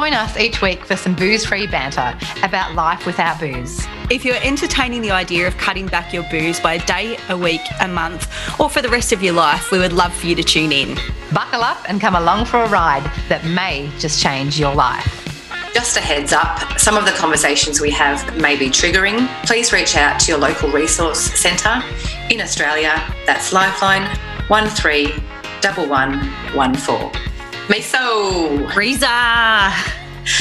Join us each week for some booze-free banter about life without booze. If you're entertaining the idea of cutting back your booze by a day, a week, a month, or for the rest of your life, we would love for you to tune in. Buckle up and come along for a ride that may just change your life. Just a heads up, some of the conversations we have may be triggering. Please reach out to your local resource centre. In Australia, that's Lifeline 131114. Miso! Reza!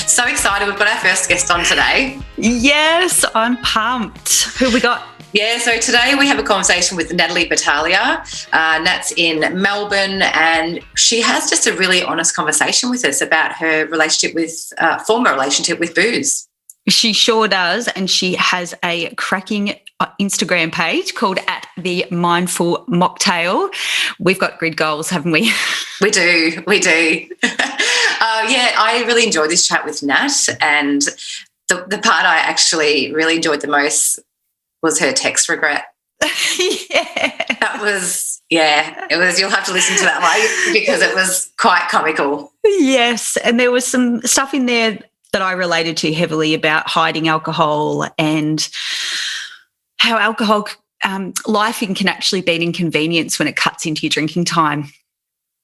So excited, we've got our first guest on today. Yes, I'm pumped. Who we got? Yeah, so today we have a conversation with Natalie Battaglia. Nat's in Melbourne, and she has just a really honest conversation with us about her relationship with, former relationship with booze. She sure does, and she has a cracking Instagram page called @the Mindful Mocktail. We've got grid goals, haven't we? We do. Yeah, I really enjoyed this chat with Nat, and the part I actually really enjoyed the most was her text regret. That was, it was, you'll have to listen to that one because it was quite comical. Yes, and there was some stuff in there that I related to heavily about hiding alcohol and how alcohol, lifing can actually be an inconvenience when it cuts into your drinking time.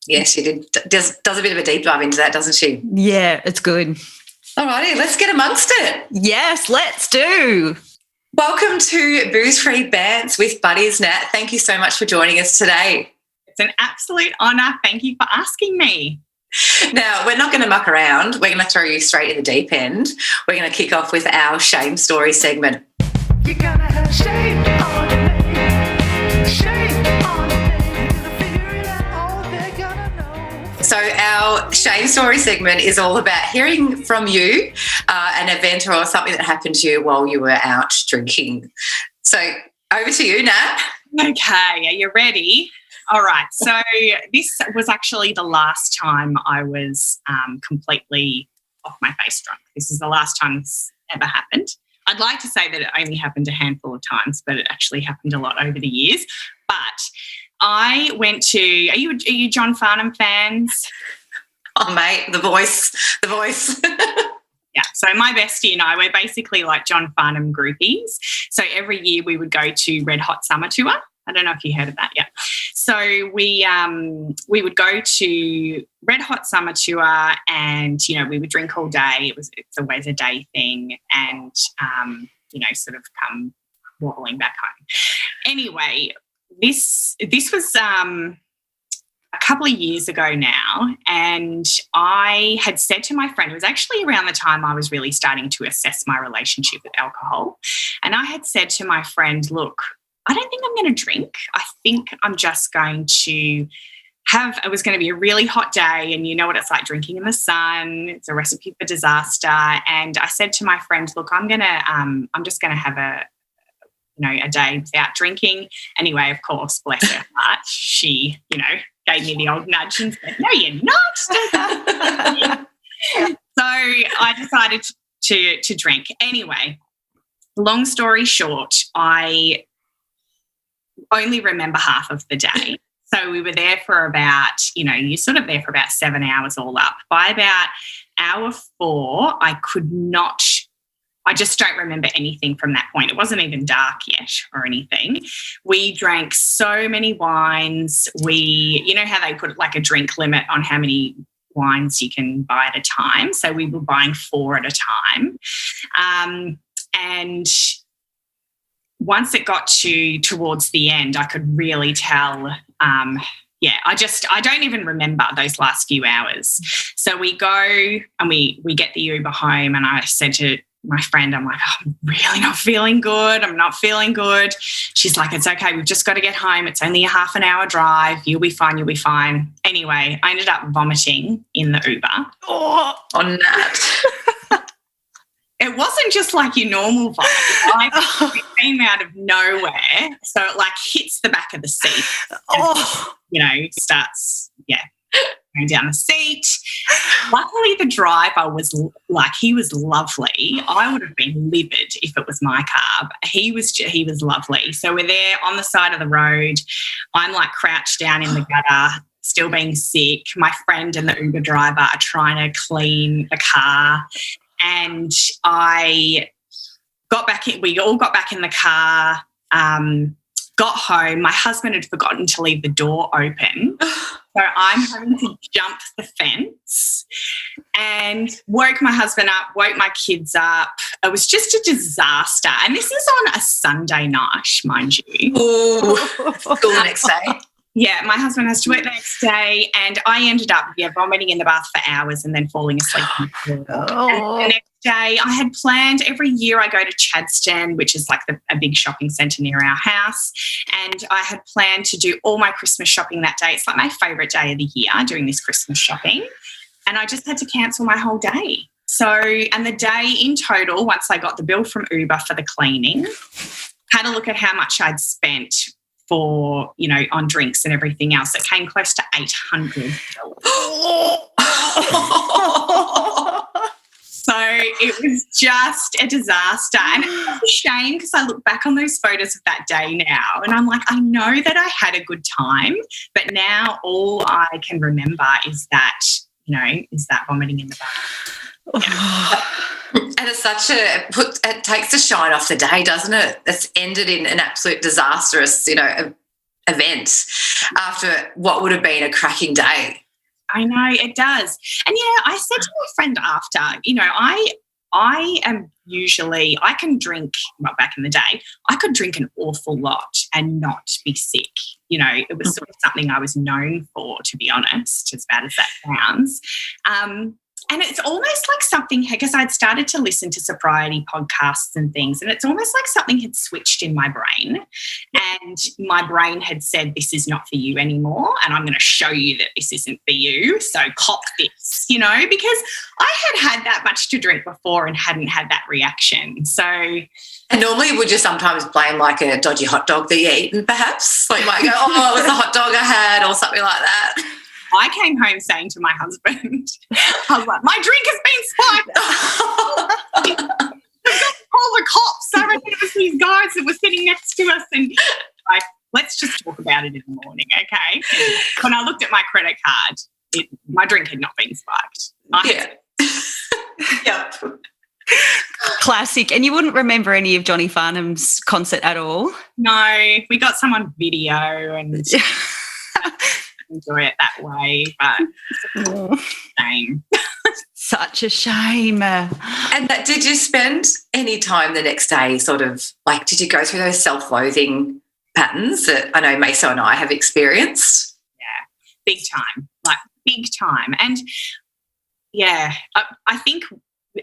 Yeah, she did. Does a bit of a deep dive into that, doesn't she? Yeah, it's good. All righty, let's get amongst it. Yes, let's do. Welcome to Booze Free Bants with Buddies, Nat. Thank you so much for joining us today. It's an absolute honour. Thank you for asking me. Now, we're not going to muck around. We're going to throw you straight in the deep end. We're going to kick off with our shame story segment. You're going to have shame on your name. Shame on your name. You're going to figure it out. All they're going to know. So our shame story segment is all about hearing from you an event or something that happened to you while you were out drinking. So over to you, Nat. Okay, are you ready? All right, so this was actually the last time I was completely off my face drunk. This is the last time this ever happened. I'd like to say that it only happened a handful of times, but it actually happened a lot over the years. But I went to, are you John Farnham fans? Oh, mate, the voice. Yeah, so my bestie and I, we're basically like John Farnham groupies. So every year we would go to Red Hot Summer Tour. I don't know if you heard of that yet. So we would go to Red Hot Summer Tour, and we would drink all day. It's always a day thing, and sort of come wobbling back home. Anyway, this was a couple of years ago now, and I had said to my friend, it was actually around the time I was really starting to assess my relationship with alcohol, and I had said to my friend, look, I don't think I'm going to drink. I think I'm just going to it was going to be a really hot day, and you know what it's like drinking in the sun. It's a recipe for disaster. And I said to my friend, look, I'm just going to have a day without drinking. Anyway, of course, bless her heart, she, gave me the old nudge and said, no, you're not. So I decided to drink. Anyway, long story short, I only remember half of the day. So we were there for about, you're sort of there for about 7 hours all up. By about hour 4, I just don't remember anything from that point. It wasn't even dark yet or anything. We drank so many wines. You know how they put like a drink limit on how many wines you can buy at a time. So we were buying 4 at a time. And once it got towards the end, I could really tell, I don't even remember those last few hours. So we go and we get the Uber home, and I said to my friend, I'm like, I'm really not feeling good. I'm not feeling good. She's like, it's okay. We've just got to get home. It's only a half an hour drive. You'll be fine. You'll be fine. Anyway, I ended up vomiting in the Uber. Oh, on that. It wasn't just like your normal vomit. It came out of nowhere. So it like hits the back of the seat. And, starts, going down the seat. Luckily, the driver was he was lovely. I would have been livid if it was my car. But he was lovely. So we're there on the side of the road. I'm like crouched down in the gutter, still being sick. My friend and the Uber driver are trying to clean the car. And I got back in, we all got back in the car, got home. My husband had forgotten to leave the door open. So I'm having to jump the fence and woke my husband up, woke my kids up. It was just a disaster. And this is on a Sunday night, mind you. Ooh, school the next day. Yeah, my husband has to work the next day, and I ended up vomiting in the bath for hours and then falling asleep on the floor. And the next day, I had planned, every year I go to Chadstone, which is like a big shopping centre near our house, and I had planned to do all my Christmas shopping that day. It's like my favourite day of the year, doing this Christmas shopping, and I just had to cancel my whole day. So, and the day in total, once I got the bill from Uber for the cleaning, had a look at how much I'd spent for, you know, on drinks and everything else. It came close to $800. So it was just a disaster. And it's a shame because I look back on those photos of that day now and I'm like, I know that I had a good time, but now all I can remember is that, you know, is that vomiting in the bath. Yeah. And it's it takes the shine off the day, doesn't it? It's ended in an absolute disastrous, you know, event after what would have been a cracking day. I know, it does. And, yeah, I said to my friend after, you know, I am usually, I can drink, well, back in the day, I could drink an awful lot and not be sick. You know, it was sort of something I was known for, to be honest, as bad as that sounds. And it's almost like something, because I'd started to listen to sobriety podcasts and things, and it's almost like something had switched in my brain, and my brain had said, this is not for you anymore, and I'm going to show you that this isn't for you, so cop this, you know, because I had that much to drink before and hadn't had that reaction. So... And normally would you sometimes blame like a dodgy hot dog that you eaten perhaps? Like might go, oh, it was the hot dog I had or something like that. I came home saying to my husband, I was like, my drink has been spiked. We've got to call the cops. I reckon it was these guys that were sitting next to us, and like, let's just talk about it in the morning, okay? And when I looked at my credit card, my drink had not been spiked. Yep. Classic. And you wouldn't remember any of Johnny Farnham's concert at all? No, we got some on video and... enjoy it that way, but shame. Such a shame. And did you spend any time the next day sort of like, did you go through those self-loathing patterns that I know Meso and I have experienced? Yeah, big time. And yeah, I think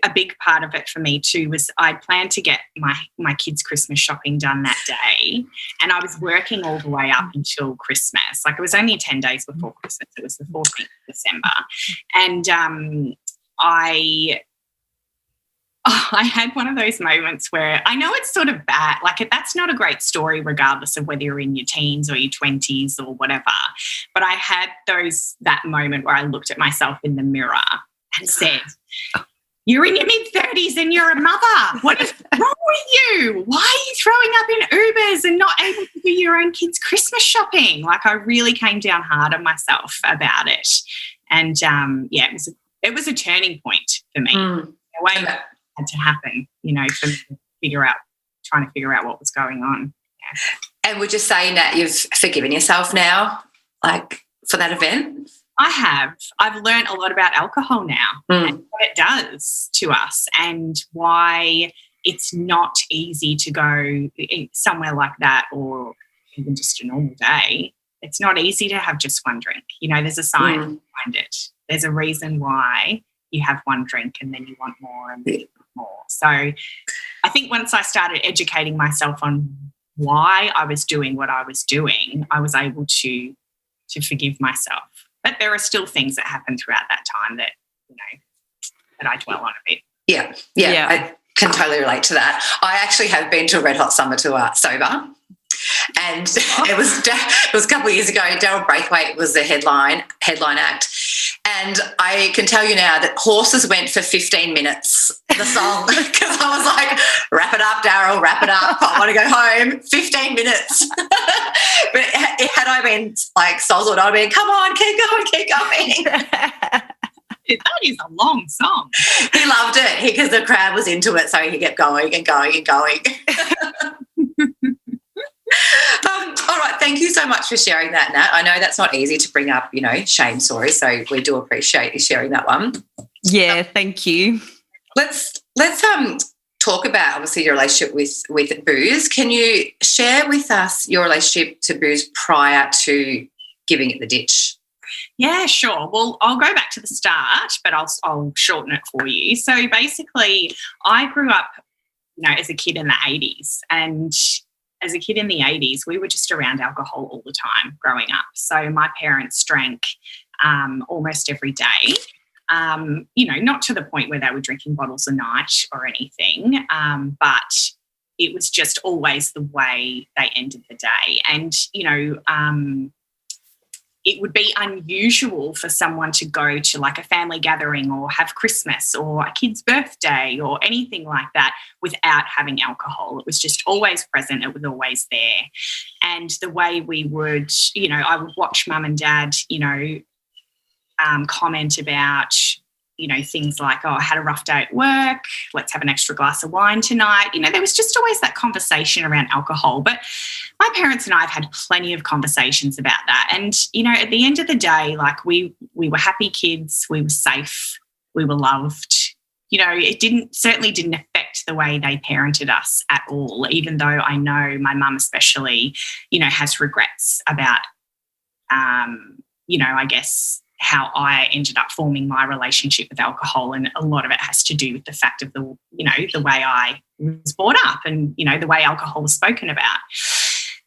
a big part of it for me too was I planned to get my kids' Christmas shopping done that day, and I was working all the way up until Christmas. Like, it was only 10 days before Christmas. It was the 14th of December. And I had one of those moments where I know it's sort of bad. Like, that's not a great story regardless of whether you're in your teens or your 20s or whatever. But I had that moment where I looked at myself in the mirror and said, you're in your mid-30s and you're a mother. What is wrong with you? Why are you throwing up in Ubers and not able to do your own kids' Christmas shopping? Like, I really came down hard on myself about it. And, yeah, it was a turning point for me. A way that had to happen, you know, for me to trying to figure out what was going on. Yeah. And would you say, Nat, you've forgiven yourself now, like, for that event? I have. I've learned a lot about alcohol now and what it does to us and why it's not easy to go somewhere like that or even just a normal day. It's not easy to have just one drink. You know, there's a science behind it. There's a reason why you have one drink and then you want more and then you want more. So I think once I started educating myself on why I was doing what I was doing, I was able to forgive myself. But there are still things that happen throughout that time that, you know, that I dwell on a bit. Yeah. I can totally relate to that. I actually have been to a Red Hot Summer tour sober, and it was a couple of years ago. Daryl Braithwaite was the headline act, And I can tell you now that Horses went for 15 minutes, the song, because I was like, wrap it up, Daryl, wrap it up. I want to go home. 15 minutes. But had I been like sozzled, I'd been, come on, keep going, keep going. That is a long song. He loved it because the crowd was into it, so he kept going and going and going. All right, thank you so much for sharing that, Nat. I know that's not easy to bring up, shame stories, so we do appreciate you sharing that one. Yeah, thank you. Let's talk about obviously your relationship with booze. Can you share with us your relationship to booze prior to giving it the ditch? Yeah, sure. Well, I'll go back to the start, but I'll shorten it for you. So basically, I grew up, as a kid in the 80s, and as a kid in the 80s, we were just around alcohol all the time growing up. So my parents drank almost every day, not to the point where they were drinking bottles a night or anything, but it was just always the way they ended the day. And, it would be unusual for someone to go to like a family gathering or have Christmas or a kid's birthday or anything like that without having alcohol. It was just always present. It was always there. And the way we would, I would watch mum and dad, comment about, things like, oh, I had a rough day at work, let's have an extra glass of wine tonight. There was just always that conversation around alcohol. But my parents and I have had plenty of conversations about that. And, at the end of the day, like we were happy kids, we were safe, we were loved. It certainly didn't affect the way they parented us at all, even though I know my mum especially, has regrets about, I guess, how I ended up forming my relationship with alcohol. And a lot of it has to do with the fact of the way I was brought up and, the way alcohol was spoken about.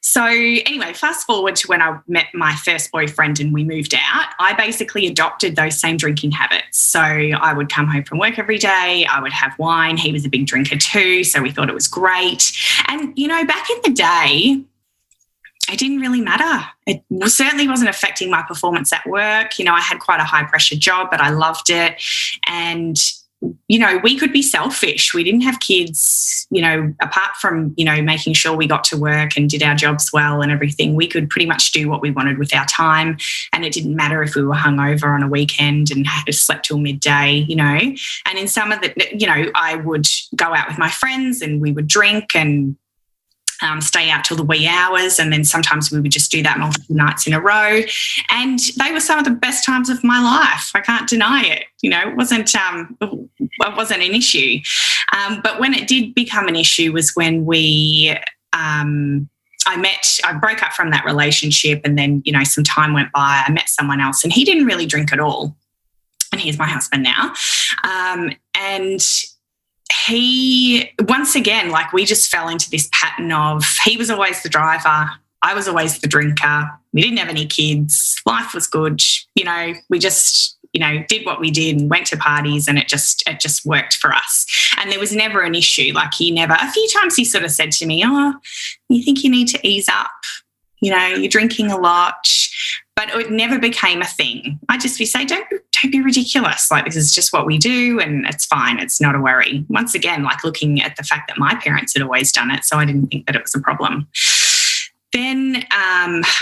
So anyway, fast forward to when I met my first boyfriend and we moved out, I basically adopted those same drinking habits. So I would come home from work every day, I would have wine. He was a big drinker too, so we thought it was great. And, back in the day, it didn't really matter. It certainly wasn't affecting my performance at work. I had quite a high pressure job, but I loved it. And, we could be selfish. We didn't have kids, apart from, making sure we got to work and did our jobs well and everything. We could pretty much do what we wanted with our time. And it didn't matter if we were hungover on a weekend and had slept till midday, And in some of the, I would go out with my friends and we would drink and stay out till the wee hours, and then sometimes we would just do that multiple nights in a row. And they were some of the best times of my life. I can't deny it. It wasn't an issue. But when it did become an issue was when I broke up from that relationship, and then, some time went by, I met someone else, and he didn't really drink at all. And he's my husband now. And he, once again, we just fell into this pattern of he was always the driver, I was always the drinker. We didn't have any kids. Life was good. We just, did what we did and went to parties, and it just worked for us. And there was never an issue. A few times he sort of said to me, oh, you think you need to ease up? You're drinking a lot. But it never became a thing. I just say, don't be ridiculous. This is just what we do, and it's fine. It's not a worry. Once again, looking at the fact that my parents had always done it, so I didn't think that it was a problem. Then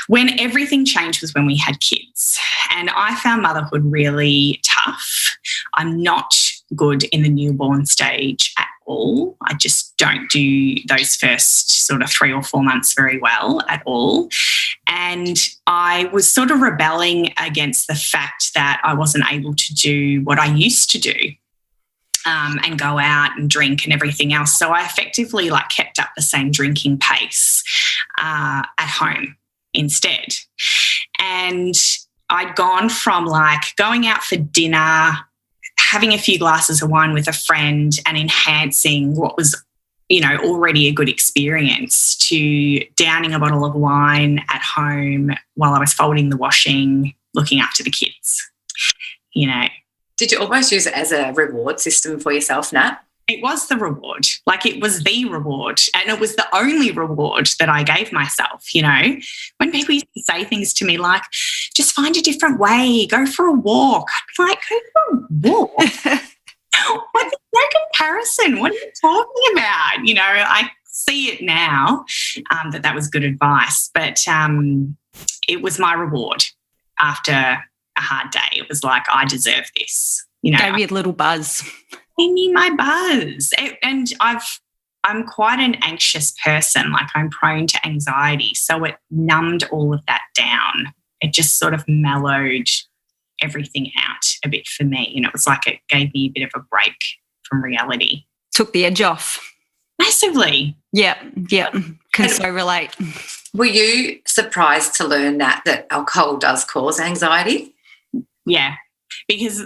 when everything changed was when we had kids, and I found motherhood really tough. I'm not good in the newborn stage at all. I just don't do those first sort of 3 or 4 months very well at all. And I was sort of rebelling against the fact that I wasn't able to do what I used to do and go out and drink and everything else. So I effectively kept up the same drinking pace at home instead. And I'd gone from going out for dinner, having a few glasses of wine with a friend and enhancing what was, already a good experience, to downing a bottle of wine at home while I was folding the washing, looking after the kids, Did you almost use it as a reward system for yourself, Nat? It was the reward. Like, it was the reward, and it was the only reward that I gave myself. You know, when people used to say things to me like, just find a different way, go for a walk, I'd be like, go for a walk? What's no comparison? What are you talking about? You know, I see it now that was good advice, but it was my reward after a hard day. It was like, I deserve this. You know, gave you a little buzz. Gave me my buzz. And I'm quite an anxious person. Like, I'm prone to anxiety. So it numbed all of that down. It just sort of mellowed everything out a bit for me. And it was like it gave me a bit of a break from reality. Took the edge off. Massively. Yeah. Can so relate. Were you surprised to learn that alcohol does cause anxiety? Yeah. Because,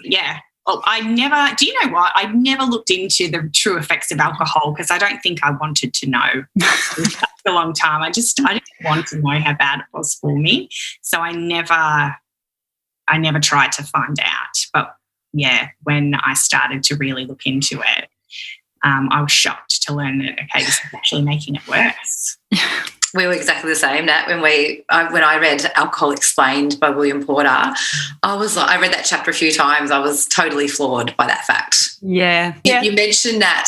well, do you know what? I never looked into the true effects of alcohol because I don't think I wanted to know for such a long time. I didn't want to know how bad it was for me. So I never tried to find out. But, yeah, when I started to really look into it, I was shocked to learn that, okay, this is actually making it worse. We were exactly the same, Nat. When I read Alcohol Explained by William Porter, I read that chapter a few times. I was totally floored by that fact. Yeah. You mentioned that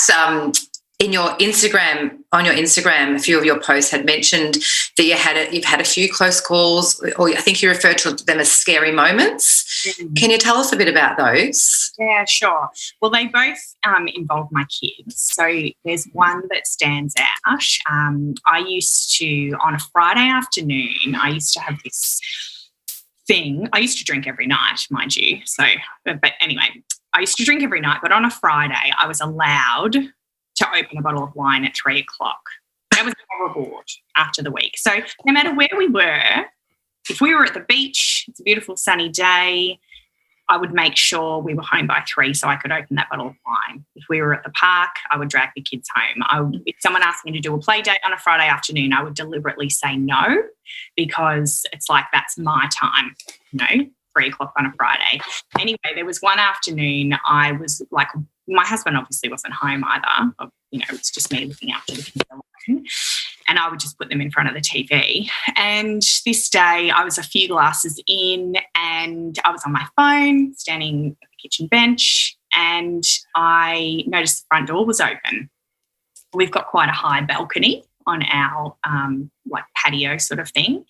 on your Instagram, a few of your posts had mentioned that you've had a few close calls, or I think you referred to them as scary moments. Mm. Can you tell us a bit about those? Yeah, sure. Well, they both involve my kids. So there's one that stands out. I used to, on a Friday afternoon, I used to have this thing. I used to drink every night, mind you. So, but anyway, I used to drink every night, but on a Friday I was allowed to open a bottle of wine at 3:00. That was my reward after the week. So no matter where we were, if we were at the beach, it's a beautiful sunny day, I would make sure we were home by 3 so I could open that bottle of wine. If we were at the park, I would drag the kids home. If someone asked me to do a play date on a Friday afternoon, I would deliberately say no, because it's like, that's my time, 3:00 on a Friday. Anyway, there was one afternoon I was like, my husband obviously wasn't home either. It's just me looking after the kids alone. And I would just put them in front of the TV. And this day I was a few glasses in and I was on my phone, standing at the kitchen bench, and I noticed the front door was open. We've got quite a high balcony on our patio sort of thing.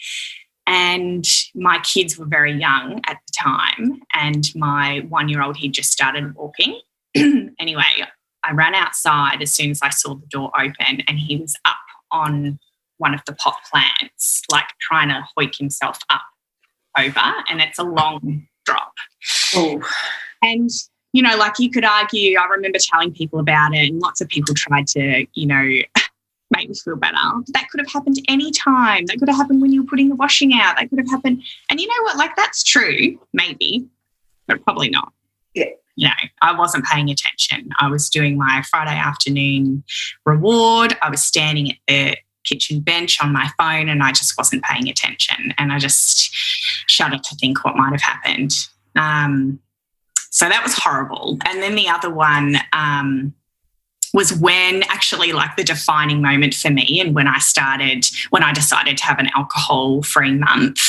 And my kids were very young at the time, and my 1-year-old, he'd just started walking. Anyway, I ran outside as soon as I saw the door open, and he was up on one of the pot plants, like trying to hoik himself up over, and it's a long drop. Oh. And, you could argue, I remember telling people about it, and lots of people tried to, make me feel better. That could have happened any time. That could have happened when you were putting the washing out. That could have happened. And you know what? That's true, maybe, but probably not. Yeah. I wasn't paying attention. I was doing my Friday afternoon reward. I was standing at the kitchen bench on my phone, and I just wasn't paying attention. And I just shudder to think what might have happened. So that was horrible. And then the other one was when actually the defining moment for me, and when I decided to have an alcohol-free month.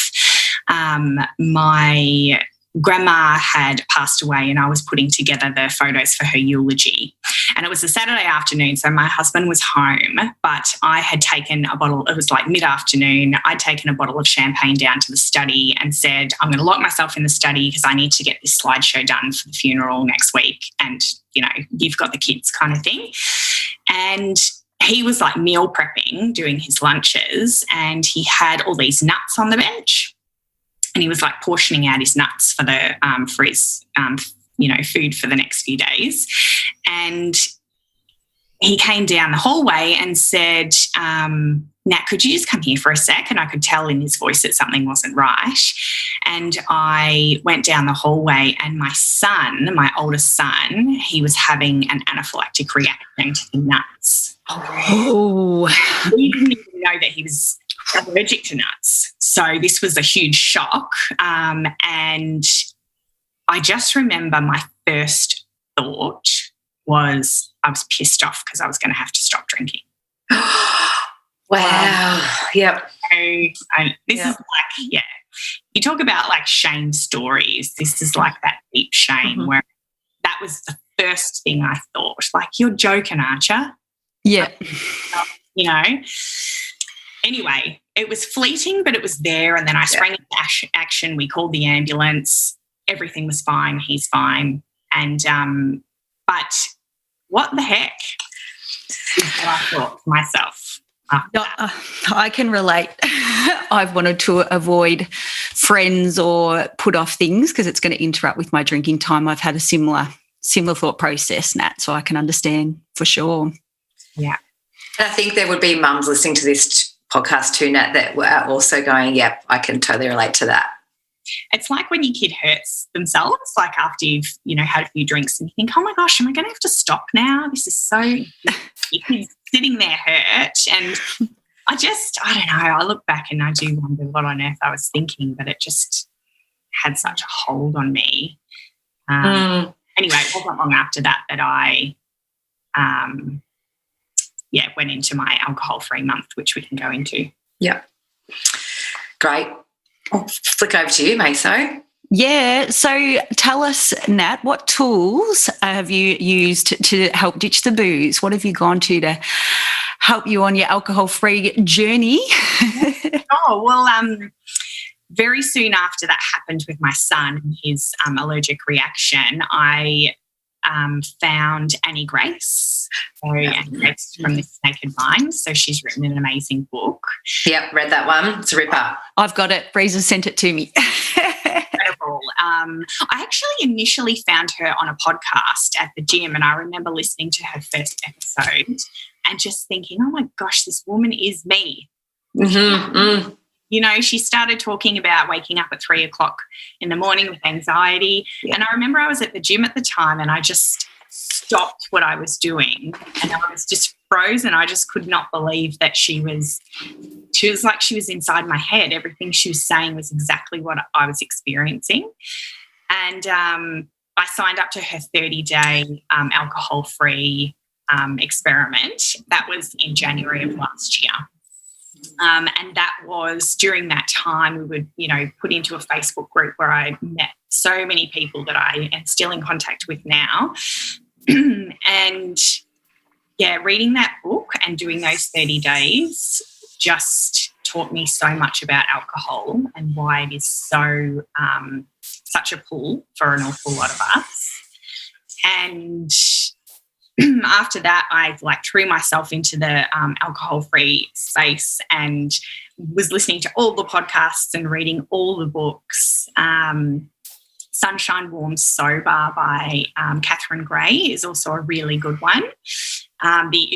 My grandma had passed away, and I was putting together the photos for her eulogy. And it was a Saturday afternoon, so my husband was home, but I had taken a bottle, it was mid-afternoon, I'd taken a bottle of champagne down to the study and said, I'm going to lock myself in the study because I need to get this slideshow done for the funeral next week. And, you've got the kids kind of thing. And he was meal prepping, doing his lunches, and he had all these nuts on the bench. And he was portioning out his nuts for his food for the next few days. And he came down the hallway and said, Nat, could you just come here for a sec? And I could tell in his voice that something wasn't right. And I went down the hallway, and my son, my oldest son, he was having an anaphylactic reaction to the nuts. Oh. We didn't even know that he was allergic to nuts. So this was a huge shock. And I just remember my first thought was I was pissed off because I was going to have to stop drinking. Wow. Yep. So, this is like, yeah, you talk about like shame stories. This is like that deep shame where that was the first thing I thought. Like, you're joking, aren't you? Yeah. You know? Anyway, it was fleeting, but it was there. And then I sprang into action. We called the ambulance. Everything was fine. He's fine. And, but what the heck is what I thought to myself. I can relate. I've wanted to avoid friends or put off things because it's going to interrupt with my drinking time. I've had a similar thought process, Nat, so I can understand for sure. Yeah. And I think there would be mums listening to this podcast too, Nat, that were also going, yep, I can totally relate to that. It's like when your kid hurts themselves, like after you've, had a few drinks and you think, oh my gosh, am I going to have to stop now? This is so, you're sitting there hurt. And I don't know, I look back and I do wonder what on earth I was thinking, but it just had such a hold on me. Anyway, it wasn't long after that I, went into my alcohol-free month, which we can go into. Yeah. Great. I'll flick over to you, Meso. Yeah, so tell us, Nat, what tools have you used to help ditch the booze? What have you gone to help you on your alcohol-free journey? Very soon after that happened with my son and his allergic reaction, I found Annie Grace. So Annie Grace from the Naked Vine. So she's written an amazing book. Yep, read that one. It's a ripper. I've got it. Breeza sent it to me. Incredible. I actually initially found her on a podcast at the gym, and I remember listening to her first episode and just thinking, oh my gosh, this woman is me. She started talking about waking up at 3 o'clock in the morning with anxiety. Yeah. And I remember I was at the gym at the time and I just stopped what I was doing and I was just frozen. I just could not believe that she was like she was inside my head. Everything she was saying was exactly what I was experiencing. And I signed up to her 30-day alcohol-free experiment. That was in January of last year. And that was during that time we would, put into a Facebook group where I met so many people that I am still in contact with now. And, reading that book and doing those 30 days just taught me so much about alcohol and why it is so such a pull for an awful lot of us. And after that, I threw myself into the alcohol-free space and was listening to all the podcasts and reading all the books. Sunshine Warm Sober by Catherine Gray is also a really good one.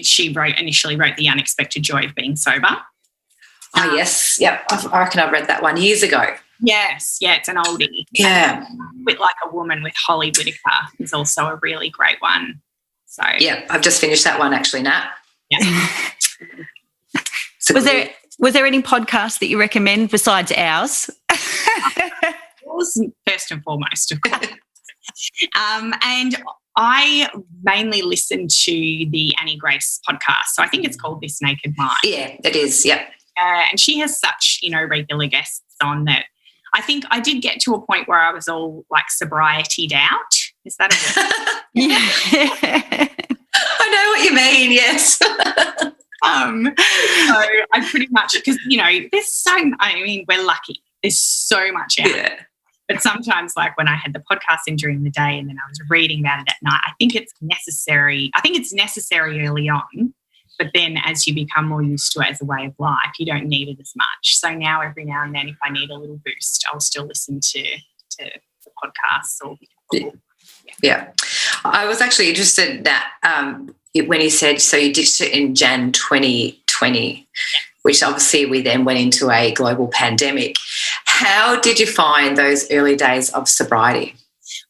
She initially wrote The Unexpected Joy of Being Sober. Oh, yes. Yep. I reckon I read that one years ago. Yes. Yeah, it's an oldie. Yeah. With Like a Woman with Holly Whitaker is also a really great one. So yeah, I've just finished that one actually, Nat. Yeah. Was there any podcast that you recommend besides ours? Was first and foremost, of course. And I mainly listen to the Annie Grace podcast. So I think it's called This Naked Mind. Yeah, it is. Yep. And she has such, regular guests on that. I think I did get to a point where I was all sobriety-ed out. Is that a word? Yeah. I know what you mean, yes. So I pretty much, because, we're lucky. There's so much out there. But sometimes, when I had the podcast in during the day and then I was reading about it at night, I think it's necessary. I think it's necessary early on, but then as you become more used to it as a way of life, you don't need it as much. So now every now and then if I need a little boost, I'll still listen to the podcasts or Yeah. I was actually interested that when you said, so you ditched it in Jan 2020, which obviously we then went into a global pandemic. How did you find those early days of sobriety?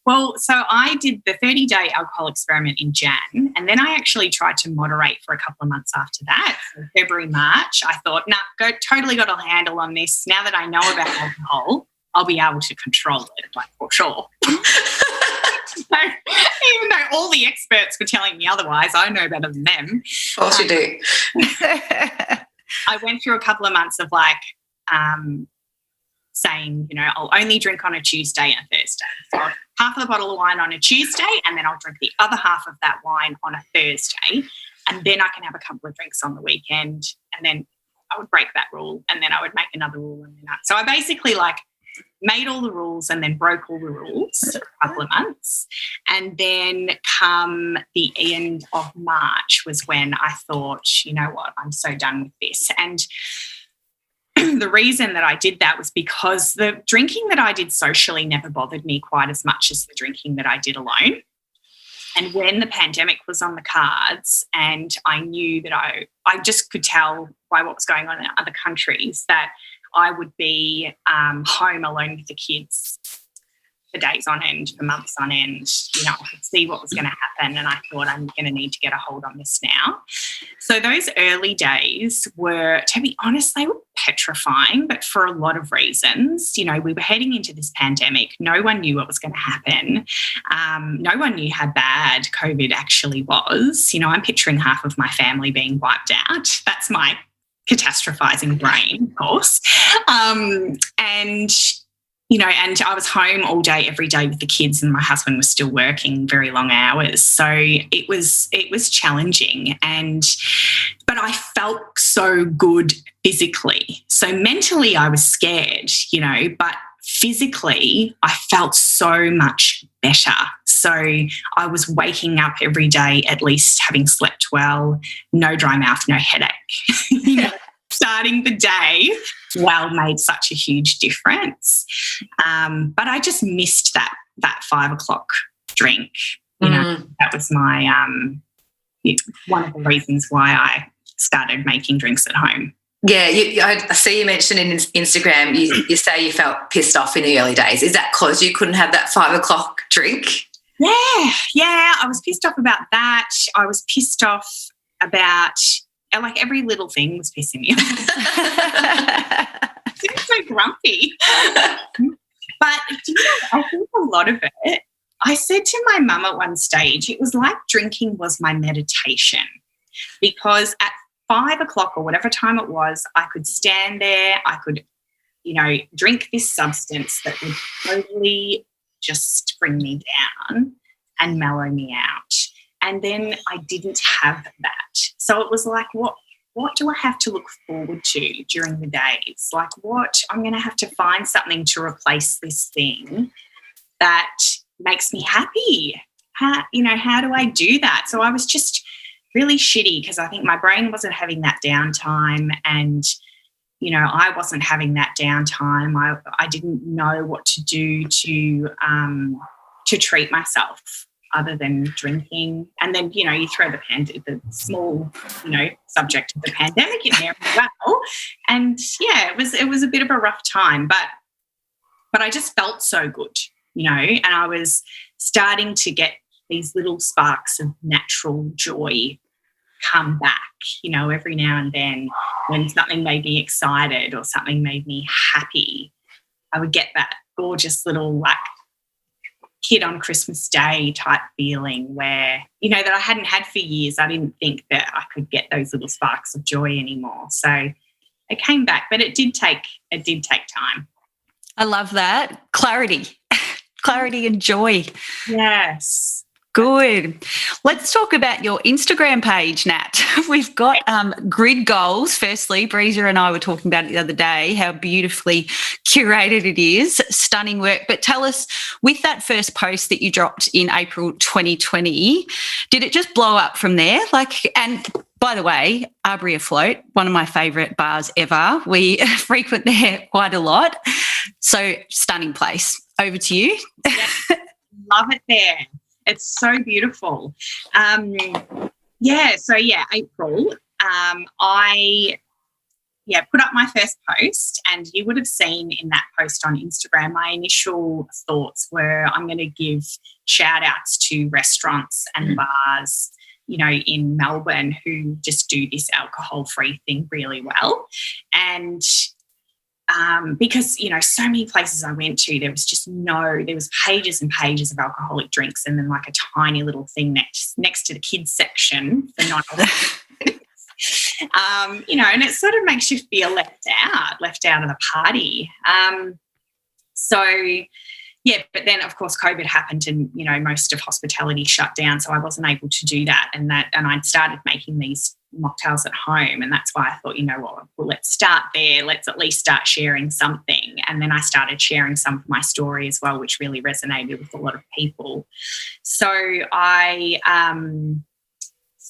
Well, so I did the 30-day alcohol experiment in Jan, and then I actually tried to moderate for a couple of months after that. So February, March, I thought, totally got a handle on this. Now that I know about alcohol, I'll be able to control it, for sure. Even though all the experts were telling me otherwise, I know better than them. Of course you do. I went through a couple of months of like saying, I'll only drink on a Tuesday and a Thursday. So I'll drink half of the bottle of wine on a Tuesday, and then I'll drink the other half of that wine on a Thursday, and then I can have a couple of drinks on the weekend, and then I would break that rule, and then I would make another rule, and then so I basically like made all the rules and then broke all the rules for a couple of months. And then come the end of March was when I thought, you know what, I'm so done with this. And the reason that I did that was because the drinking that I did socially never bothered me quite as much as the drinking that I did alone. And when the pandemic was on the cards, and I knew that I just could tell by what was going on in other countries that I would be home alone with the kids for days on end, for months on end. I could see what was going to happen, and I thought I'm going to need to get a hold on this now. So those early days were, to be honest, they were petrifying, but for a lot of reasons. We were heading into this pandemic. No one knew what was going to happen. No one knew how bad COVID actually was. I'm picturing half of my family being wiped out. That's my catastrophizing brain, of course. And I was home all day, every day with the kids, and my husband was still working very long hours. So it was challenging, but I felt so good physically. So mentally I was scared, but physically I felt so much better. So I was waking up every day at least having slept well, no dry mouth, no headache. Starting the day well made such a huge difference. But I just missed that 5 o'clock drink. That was my one of the reasons why I started making drinks at home. Yeah, I see you mentioned in Instagram, you say you felt pissed off in the early days. Is that because you couldn't have that 5 o'clock drink? Yeah, I was pissed off about that. I was pissed off about, like, every little thing was pissing me off. I'm so grumpy. But I think a lot of it, I said to my mum at one stage, it was like drinking was my meditation, because at 5 o'clock or whatever time it was, I could stand there, I could, drink this substance that would totally just bring me down and mellow me out. And then I didn't have that. So it was like, what do I have to look forward to during the days? Like, I'm going to have to find something to replace this thing that makes me happy. How do I do that? So I was just really shitty, because I think my brain wasn't having that downtime, and, I wasn't having that downtime. I didn't know what to do to treat myself other than drinking. And then, you throw the small, subject of the pandemic in there as well. And yeah, it was a bit of a rough time, but I just felt so good, and I was starting to get these little sparks of natural joy come back, every now and then, when something made me excited or something made me happy. I would get that gorgeous little, like, kid on Christmas Day type feeling where, that I hadn't had for years. I didn't think that I could get those little sparks of joy anymore. So it came back, but it did take time. I love that. Clarity and joy. Yes. Good. Let's talk about your Instagram page, Nat. We've got grid goals. Firstly, Breezer and I were talking about it the other day, how beautifully curated it is, stunning work. But tell us, with that first post that you dropped in April 2020, did it just blow up from there? And by the way, Arbery Afloat, one of my favourite bars ever. We frequent there quite a lot. So stunning place. Over to you. Yes, love it there. It's so beautiful. April, I put up my first post, and you would have seen in that post on Instagram, my initial thoughts were, I'm going to give shout outs to restaurants and bars, in Melbourne, who just do this alcohol-free thing really well. And because, you know, so many places I went to, there was pages and pages of alcoholic drinks, and then like a tiny little thing next to the kids section for non-alcoholic. You know, and it sort of makes you feel left out of the party. So, yeah, but then, of course, COVID happened and, you know, most of hospitality shut down, so I wasn't able to do that. And I'd started making these mocktails at home, and that's why I thought, you know what, well, let's start there. Let's at least start sharing something. And then I started sharing some of my story as well, which really resonated with a lot of people. So I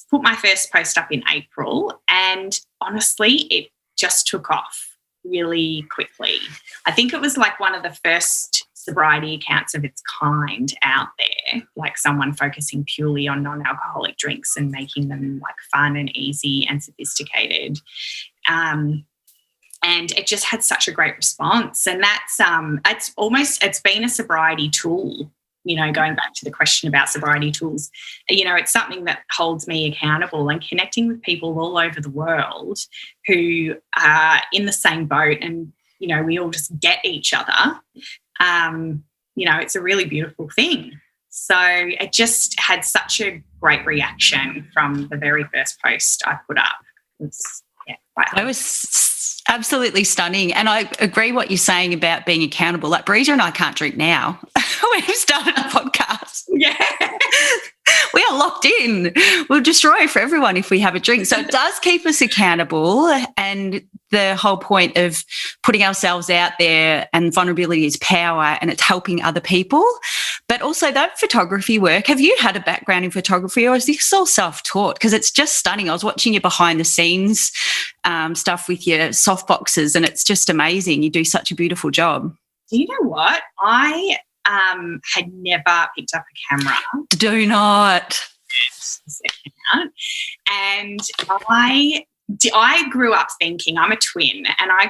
put my first post up in April, and honestly, it just took off really quickly. I think it was like one of the first sobriety accounts of its kind out there, like someone focusing purely on non-alcoholic drinks and making them like fun and easy and sophisticated. And it just had such a great response. And that's it's been a sobriety tool, you know, going back to the question about sobriety tools. You know, it's something that holds me accountable, and connecting with people all over the world who are in the same boat, and, you know, we all just get each other. You know, it's a really beautiful thing. So it just had such a great reaction from the very first post I put up. It was absolutely stunning. And I agree what you're saying about being accountable. Like Breezer and I can't drink now. We've started a podcast. Yeah. We are locked in. We'll destroy for everyone if we have a drink. So it does keep us accountable, and the whole point of putting ourselves out there, and vulnerability is power, and it's helping other people. But also that photography work, have you had a background in photography, or is this all self-taught? Because it's just stunning. I was watching your behind the scenes stuff with your soft boxes, and it's just amazing. You do such a beautiful job. Do you know what? I had never picked up a camera. Do not. And I grew up thinking, I'm a twin, and I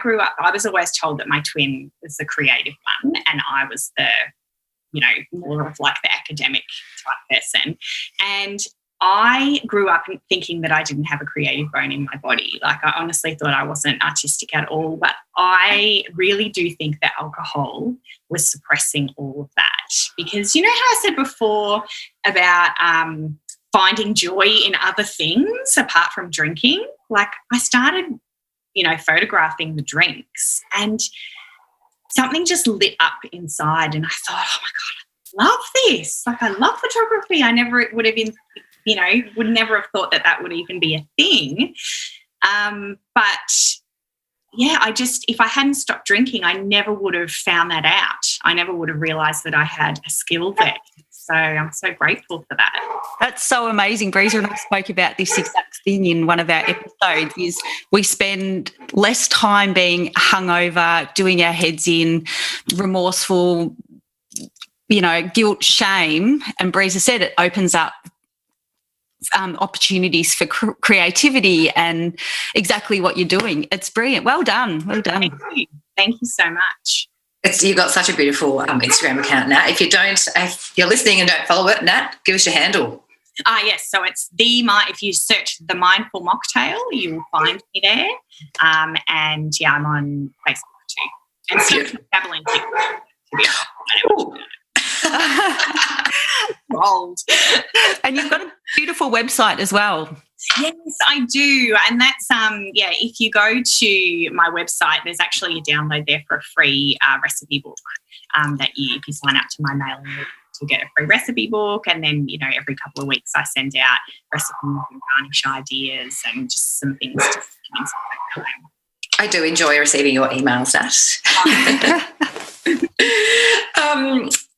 was always told that my twin was the creative one and I was the, you know, more of like the academic type person. And I grew up thinking that I didn't have a creative bone in my body. Like, I honestly thought I wasn't artistic at all, but I really do think that alcohol was suppressing all of that. Because, you know how I said before about finding joy in other things apart from drinking? Like, I started, you know, photographing the drinks, and something just lit up inside, and I thought, oh my God, I love this. Like, I love photography. I never would have been, you know, would never have thought that that would even be a thing. But yeah, if I hadn't stopped drinking, I never would have found that out. I never would have realised that I had a skill there. So I'm so grateful for that. That's so amazing. Breezer and I spoke about this exact thing in one of our episodes, is we spend less time being hungover, doing our heads in, remorseful, you know, guilt, shame. And Breezer said it opens up opportunities for creativity, and exactly what you're doing. It's brilliant. Well done. Well done. Thank you so much. You've got such a beautiful Instagram account, Nat. If you're listening and don't follow it, Nat, give us your handle. Yes. So it's if you search the Mindful Mocktail, you will find me there. And yeah, I'm on Facebook too. And so dabble in TikTok. Old. And you've got a beautiful website as well. Yes, I do. And that's, if you go to my website, there's actually a download there for a free recipe book that if you sign up to my mailing list, you'll get a free recipe book. And then, you know, every couple of weeks I send out recipes and garnish ideas and just some things to home. I do enjoy receiving your emails, Nat.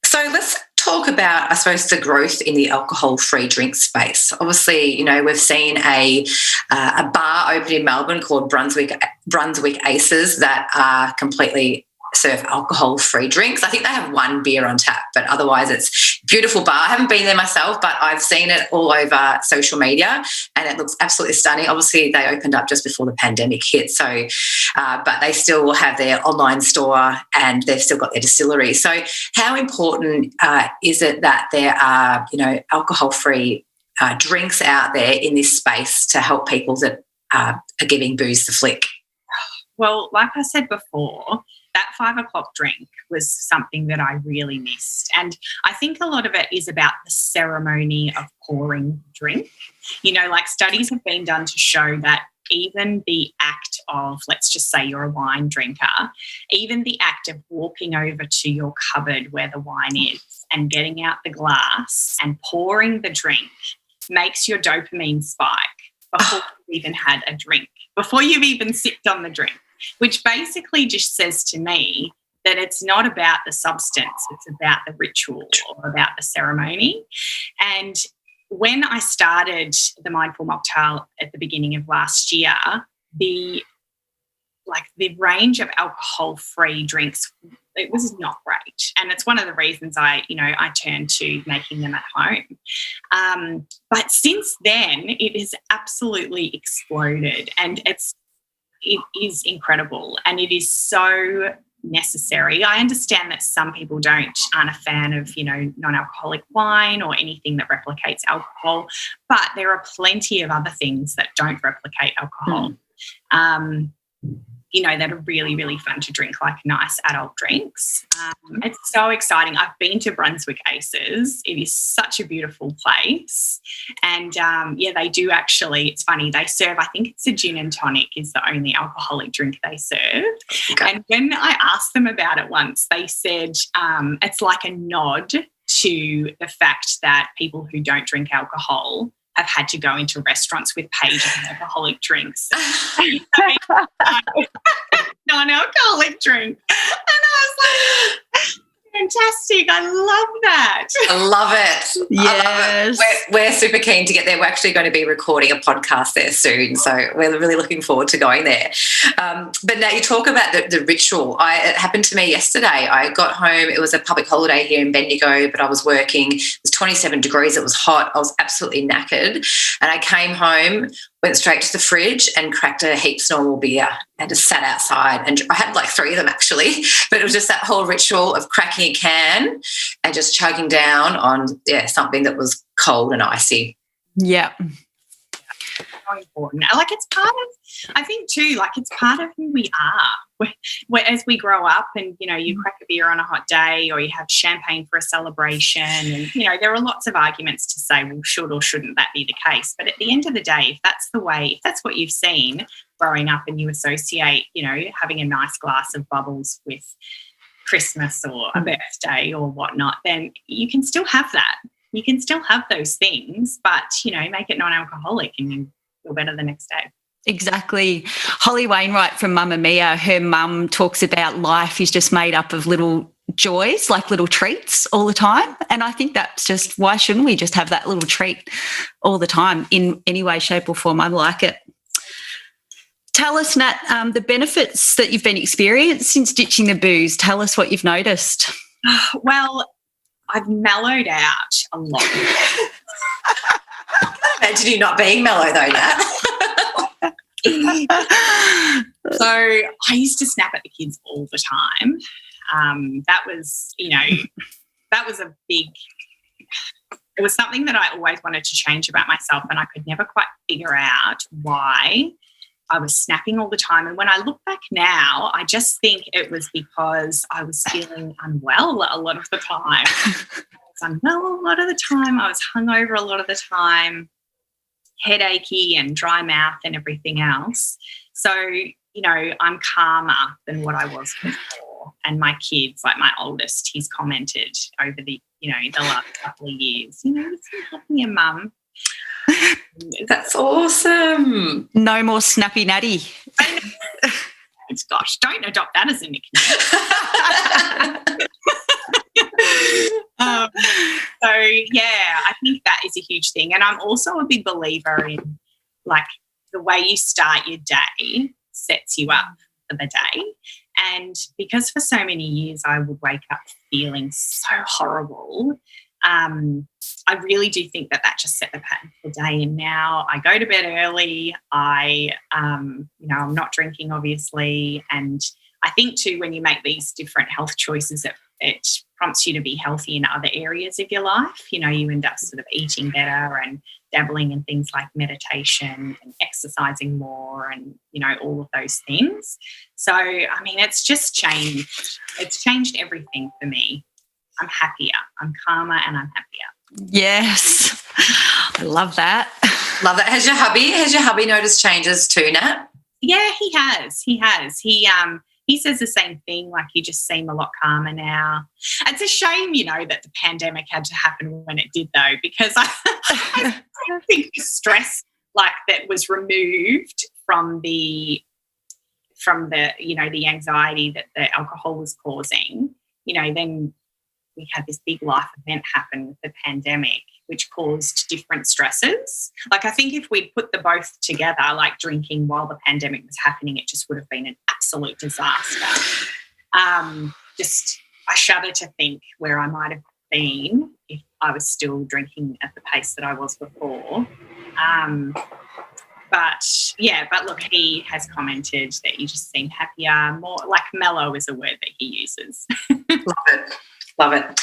So let's talk about, I suppose, the growth in the alcohol-free drink space. Obviously, you know, we've seen a bar open in Melbourne called Brunswick Aces that are completely serve alcohol-free drinks. I think they have one beer on tap, but otherwise it's a beautiful bar. I haven't been there myself, but I've seen it all over social media and it looks absolutely stunning. Obviously, they opened up just before the pandemic hit, so but they still have their online store and they've still got their distillery. So how important is it that there are, you know, alcohol-free drinks out there in this space to help people that are giving booze the flick? Well, like I said before, that 5 o'clock drink was something that I really missed. And I think a lot of it is about the ceremony of pouring drink. You know, like studies have been done to show that even the act of, let's just say you're a wine drinker, even the act of walking over to your cupboard where the wine is and getting out the glass and pouring the drink makes your dopamine spike before you've even had a drink, before you've even sipped on the drink, which basically just says to me that it's not about the substance, it's about the ritual or about the ceremony. And when I started the Mindful Mocktail at the beginning of last year, the range of alcohol-free drinks, it was not great. And it's one of the reasons I turned to making them at home. But since then, it has absolutely exploded, and it is incredible, and it is so necessary. I understand that some people aren't a fan of, non-alcoholic wine or anything that replicates alcohol, but there are plenty of other things that don't replicate alcohol. That are really, really fun to drink, like nice adult drinks. It's so exciting. I've been to Brunswick Aces. It is such a beautiful place. And, they do actually, it's funny, they serve, I think it's a gin and tonic is the only alcoholic drink they serve. Okay. And when I asked them about it once, they said it's like a nod to the fact that people who don't drink alcohol have had to go into restaurants with pages of alcoholic drinks. Non-alcoholic drink. And I was like, fantastic. I love that. I love it. Yes. I love it. We're super keen to get there. We're actually going to be recording a podcast there soon, so we're really looking forward to going there. But now you talk about the ritual. It happened to me yesterday. I got home. It was a public holiday here in Bendigo, but I was working. It was 27 degrees. It was hot. I was absolutely knackered. And I came home, went straight to the fridge and cracked a heaps normal beer and just sat outside. And I had like 3 of them actually, but it was just that whole ritual of cracking a can and just chugging down on something that was cold and icy. Yeah. So important. Like it's part of, I think too, like it's part of who we are. As we grow up and, you crack a beer on a hot day or you have champagne for a celebration and, there are lots of arguments to say, well, should or shouldn't that be the case? But at the end of the day, if that's what you've seen growing up and you associate, having a nice glass of bubbles with Christmas or a birthday or whatnot, then you can still have that. You can still have those things, but, make it non-alcoholic and you feel better the next day. Exactly. Holly Wainwright from Mamma Mia, her mum talks about life is just made up of little joys, like little treats all the time. And I think that's just, why shouldn't we just have that little treat all the time in any way, shape or form? I like it. Tell us, Nat, the benefits that you've been experiencing since ditching the booze. Tell us what you've noticed. Well, I've mellowed out a lot. Imagine you not being mellow though, Nat. So I used to snap at the kids all the time. That was, that was a big, it was something that I always wanted to change about myself, and I could never quite figure out why I was snapping all the time. And when I look back now, I just think it was because I was feeling unwell a lot of the time. I was unwell a lot of the time. I was hungover a lot of the time, headachy and dry mouth and everything else. So, I'm calmer than what I was before. And my kids, like my oldest, he's commented over the last couple of years, it's happening, Mum. That's awesome. No more snappy natty. Gosh, don't adopt that as a nickname. I think that is a huge thing. And I'm also a big believer in, like, the way you start your day sets you up for the day. And because for so many years I would wake up feeling so horrible, I really do think that just set the pattern for the day. And now I go to bed early. I'm not drinking, obviously. And I think too, when you make these different health choices, it prompts you to be healthy in other areas of your life. You know, you end up sort of eating better and dabbling in things like meditation and exercising more and, you know, all of those things. So, I mean, it's just changed. It's changed everything for me. I'm happier. I'm calmer and I'm happier. Yes. I love that. Love that. Has your hubby noticed changes too, Nat? Yeah, he has. He says the same thing, like you just seem a lot calmer now. It's a shame, you know, that the pandemic had to happen when it did, though, because I think the stress like that was removed from the you know, the anxiety that the alcohol was causing, you know, then we had this big life event happen with the pandemic, which caused different stresses. Like, I think if we'd put the both together, like drinking while the pandemic was happening, it just would have been an absolute disaster. I shudder to think where I might have been if I was still drinking at the pace that I was before. But look, he has commented that you just seem happier, more like mellow is a word that he uses. Love it.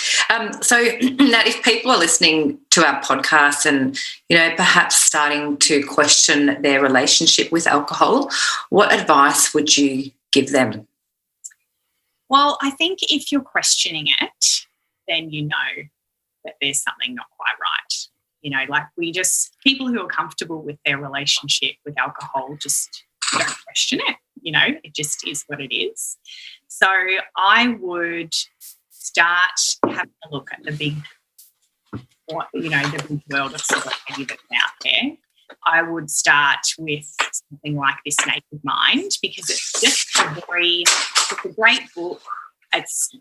So, Nat, if people are listening to our podcast and, you know, perhaps starting to question their relationship with alcohol, what advice would you give them? Well, I think if you're questioning it, then you know that there's something not quite right. You know, like people who are comfortable with their relationship with alcohol just don't question it. You know, it just is what it is. So I would start having a look at the big world of sobriety that's out there. I would start with something like This Naked Mind, because it's just it's a great book. It's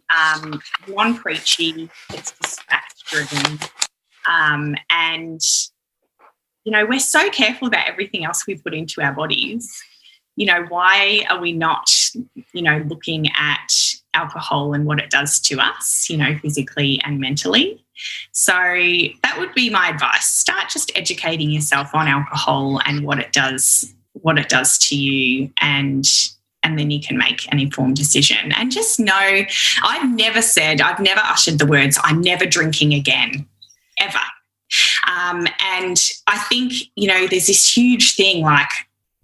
non-preachy, it's just fact-driven. And, you know, we're so careful about everything else we put into our bodies. You know, why are we not, you know, looking at alcohol and what it does to us, you know, physically and mentally? So that would be my advice. Start just educating yourself on alcohol and what it does to you, and then you can make an informed decision. And just know, I've never uttered the words, "I'm never drinking again," ever. And I think, you know, there's this huge thing like,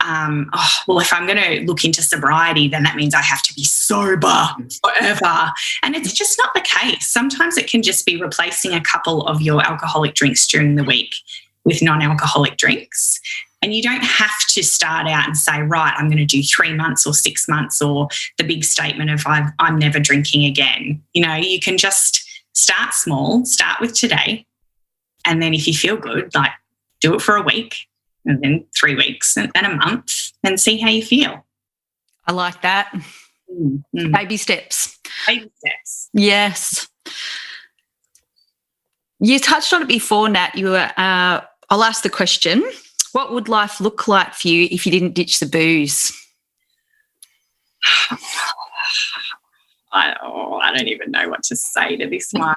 if I'm going to look into sobriety, then that means I have to be sober forever. And it's just not the case. Sometimes it can just be replacing a couple of your alcoholic drinks during the week with non-alcoholic drinks. And you don't have to start out and say, right, I'm going to do 3 months or 6 months, or the big statement of I'm never drinking again. You know, you can just start small, start with today. And then if you feel good, like, do it for a week, and then 3 weeks and a month, and see how you feel. I like that. Mm-hmm. Baby steps. Baby steps. Yes. You touched on it before, Nat. You were. I'll ask the question: what would life look like for you if you didn't ditch the booze? I don't even know what to say to this one.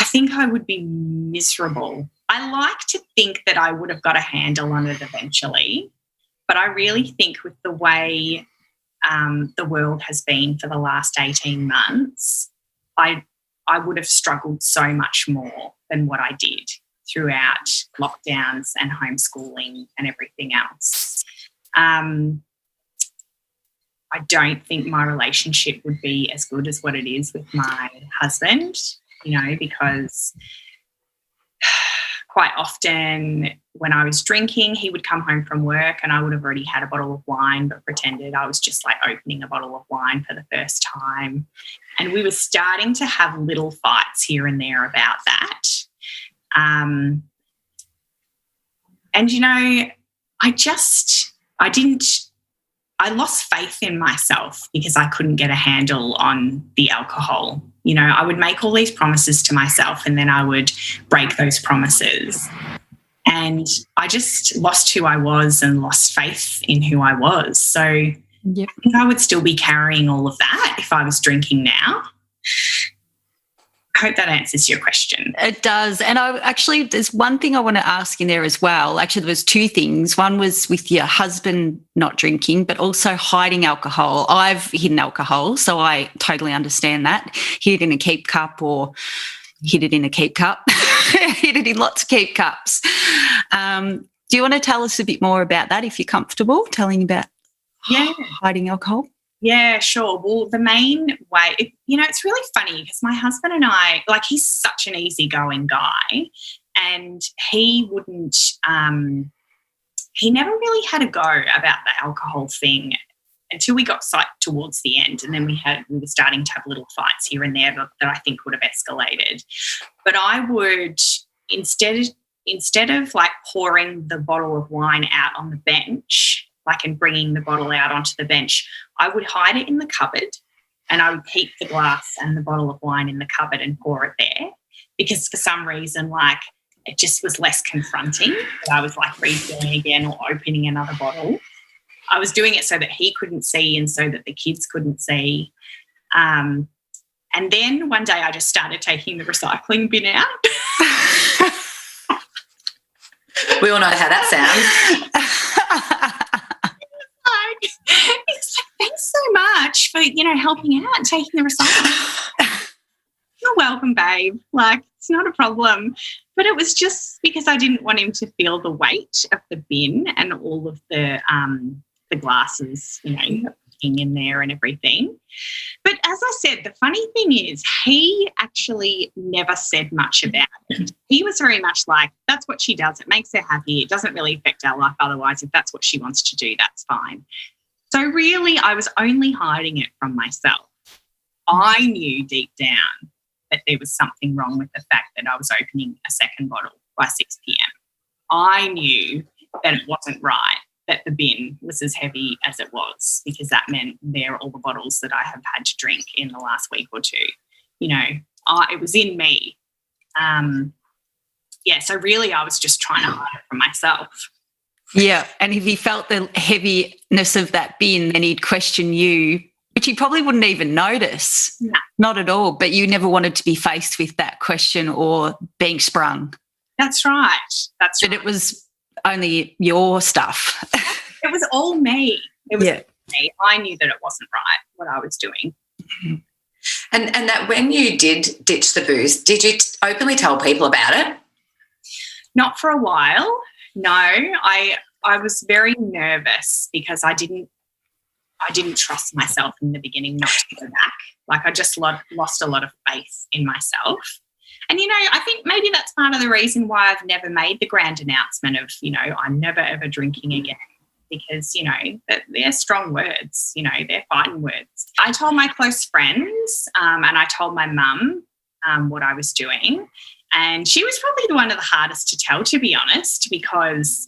I think I would be miserable. I like to think that I would have got a handle on it eventually, but I really think with the way the world has been for the last 18 months, I would have struggled so much more than what I did throughout lockdowns and homeschooling and everything else. I don't think my relationship would be as good as what it is with my husband, you know, because quite often when I was drinking, he would come home from work and I would have already had a bottle of wine, but pretended I was just like opening a bottle of wine for the first time. And we were starting to have little fights here and there about that. And, you know, I lost faith in myself because I couldn't get a handle on the alcohol. You know, I would make all these promises to myself and then I would break those promises. And I just lost who I was and lost faith in who I was. So Yep. I think I would still be carrying all of that if I was drinking now. I hope that answers your question. It does. And there's one thing I want to ask in there as well. Actually, there was two things. One was with your husband not drinking, but also hiding alcohol. I've hidden alcohol, so I totally understand that. Hid it in a keep cup or hid it in a keep cup. Hid it in lots of keep cups. Do you want to tell us a bit more about that if you're comfortable telling about hiding alcohol? Yeah, sure. Well, the main way, it's really funny because my husband and I, like, he's such an easygoing guy, and he wouldn't, he never really had a go about the alcohol thing until we got towards the end, and then we were starting to have little fights here and there that I think would have escalated. But I would, instead of like pouring the bottle of wine out on the bench, and bringing the bottle out onto the bench, I would hide it in the cupboard, and I would keep the glass and the bottle of wine in the cupboard and pour it there, because for some reason, it just was less confronting that I was refilling again or opening another bottle. I was doing it so that he couldn't see and so that the kids couldn't see. And then one day I just started taking the recycling bin out. We all know how that sounds. It's thanks so much for, helping out and taking the recycling. You're welcome, babe. It's not a problem. But it was just because I didn't want him to feel the weight of the bin and all of the glasses, in there and everything. But as I said, the funny thing is he actually never said much about it. He was very much like, that's what she does. It makes her happy. It doesn't really affect our life otherwise. If that's what she wants to do, that's fine. So really, I was only hiding it from myself. I knew deep down that there was something wrong with the fact that I was opening a second bottle by 6 p.m. I knew that it wasn't right that the bin was as heavy as it was, because that meant there are all the bottles that I have had to drink in the last week or two. It was in me. So really I was just trying to hide it from myself. Yeah, and if he felt the heaviness of that bin, then he'd question you, which he probably wouldn't even notice. No. Not at all, but you never wanted to be faced with that question or being sprung. That's right. But it was only your stuff. It was all me. It was me. I knew that it wasn't right what I was doing. And that when you did ditch the booze, did you openly tell people about it? Not for a while. No, I was very nervous because I didn't trust myself in the beginning not to go back. I just lost a lot of faith in myself. And, I think maybe that's part of the reason why I've never made the grand announcement of, I'm never, ever drinking again, because, they're strong words, they're fighting words. I told my close friends and I told my mum what I was doing, and she was probably one of the hardest to tell, to be honest, because,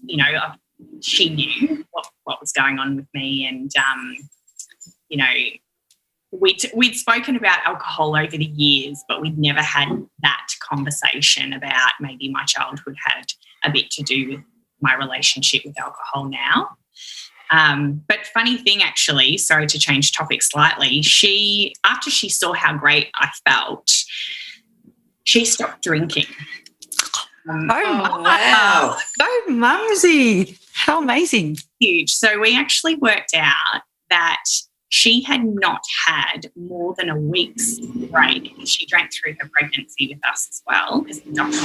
she knew what was going on with me, and, we'd spoken about alcohol over the years, but we'd never had that conversation about maybe my childhood had a bit to do with my relationship with alcohol now. But funny thing, actually, sorry to change topic slightly, after she saw how great I felt, she stopped drinking. Wow. Oh, mumsy. How amazing. Huge. So we actually worked out that she had not had more than a week's break. She drank through her pregnancy with us as well, because the doctor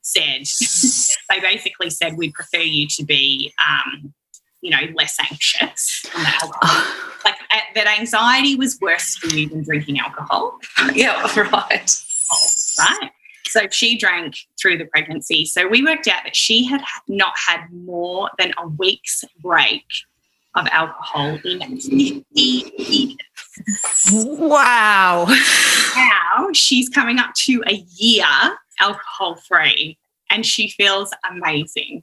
said, they basically said, we'd prefer you to be, less anxious on the alcohol. That anxiety was worse for you than drinking alcohol. Yeah, right. Right. So she drank through the pregnancy. So we worked out that she had not had more than a week's break of alcohol in 50 years. Wow. Now she's coming up to a year alcohol-free, and she feels amazing.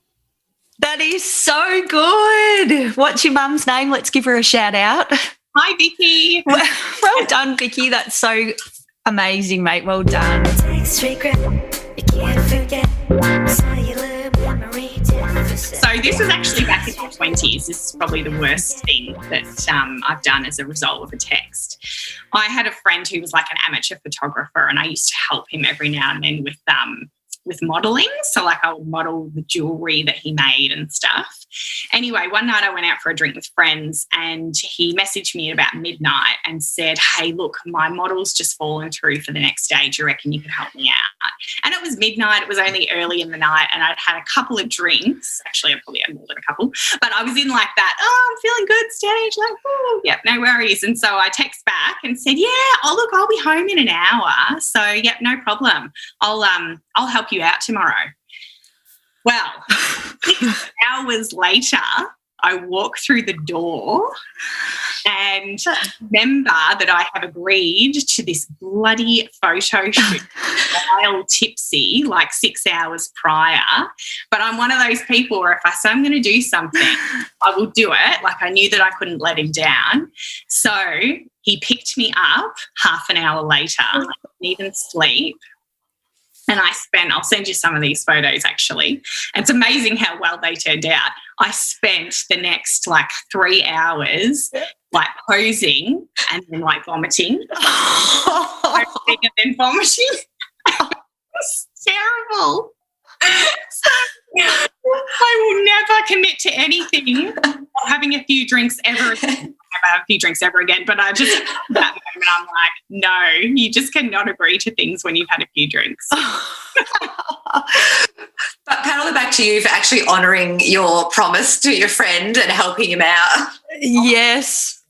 That is so good. What's your mum's name? Let's give her a shout out. Hi, Vicky. Well done, Vicky. That's so amazing, mate. Well done. So this was actually back in my 20s. This is probably the worst thing that I've done as a result of a text. I had a friend who was like an amateur photographer, and I used to help him every now and then with modelling. So like I would model the jewellery that he made and stuff. Anyway, one night I went out for a drink with friends, and he messaged me at about midnight and said, hey, look, my model's just fallen through for the next day. Do you reckon you could help me out? And it was midnight. It was only early in the night, and I'd had a couple of drinks. Actually, I probably had more than a couple. But I was in like that, I'm feeling good stage. Like, oh, yep, no worries. And so I text back and said, look, I'll be home in an hour. So, yep, no problem. I'll help you out tomorrow. Well, 6 hours later, I walk through the door and remember that I have agreed to this bloody photo shoot while tipsy, like 6 hours prior. But I'm one of those people where if I say I'm going to do something, I will do it. Like I knew that I couldn't let him down. So he picked me up half an hour later. I didn't even sleep. And I'll send you some of these photos actually. And it's amazing how well they turned out. I spent the next like 3 hours like posing and then like vomiting. Posing and then vomiting. It's terrible. So, I will never commit to anything or having a few drinks ever again. Never have a few drinks ever again, but I just, that moment, I'm like, no, you just cannot agree to things when you've had a few drinks. But paddle it back to you for actually honouring your promise to your friend and helping him out. Yes.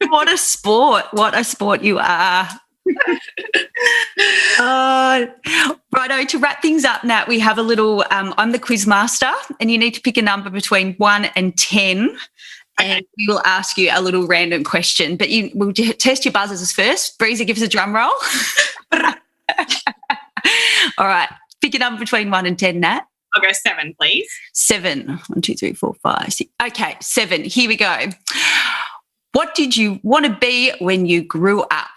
What a sport you are. Righto, to wrap things up, Nat, we have a little, I'm the quiz master, and you need to pick a number between 1 and 10, and we will ask you a little random question, but we'll test your buzzers first. Breezy, give us a drum roll. All right, pick a number between 1 and 10, Nat. I'll go 7, please. 7. 1, 2, 3, 4, 5, 6. Okay, 7. Here we go. What did you want to be when you grew up?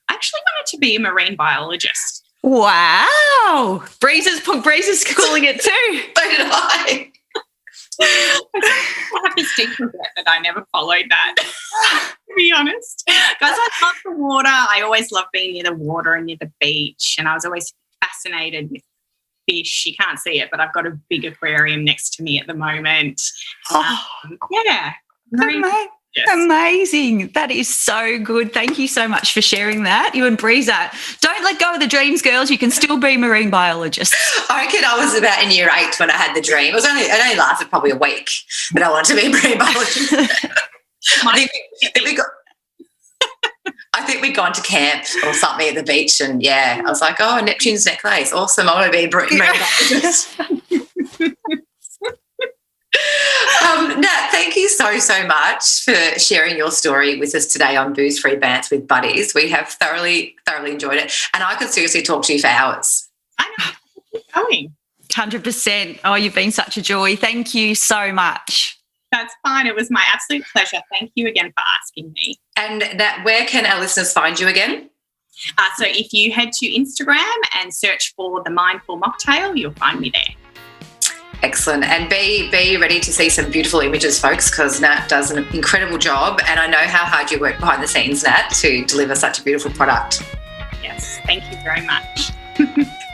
I actually wanted to be a marine biologist. Wow. Breeze's calling it too. So did I. I have to stick with it that I never followed that, to be honest. Guys, I love the water. I always love being near the water and near the beach, and I was always fascinated with fish. You can't see it, but I've got a big aquarium next to me at the moment. Yeah. Amazing. That is so good. Thank you so much for sharing that. You and Breeza. Don't let go of the dreams, girls. You can still be marine biologists. I reckon I was about in year 8 when I had the dream. It only lasted probably a week, but I wanted to be a marine biologist. I think we'd gone to camp or something at the beach, and I was like, oh, Neptune's necklace. Awesome. I want to be a marine biologist. Nat, thank you so much for sharing your story with us today on Booze Free Bants with Buddies. We have thoroughly enjoyed it, and I could seriously talk to you for hours. I know. Keep going. 100%. Oh, you've been such a joy. Thank you so much. That's fine. It was my absolute pleasure. Thank you again for asking me. And Nat, where can our listeners find you again? So if you head to Instagram and search for the Mindful Mocktail, you'll find me there. Excellent. And be ready to see some beautiful images, folks, because Nat does an incredible job, and I know how hard you work behind the scenes, Nat, to deliver such a beautiful product. Yes, thank you very much.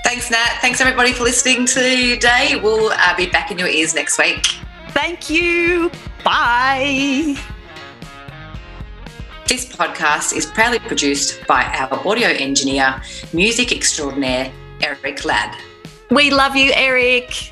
Thanks, Nat. Thanks, everybody, for listening today. We'll be back in your ears next week. Thank you. Bye. This podcast is proudly produced by our audio engineer, music extraordinaire, Eric Ladd. We love you, Eric.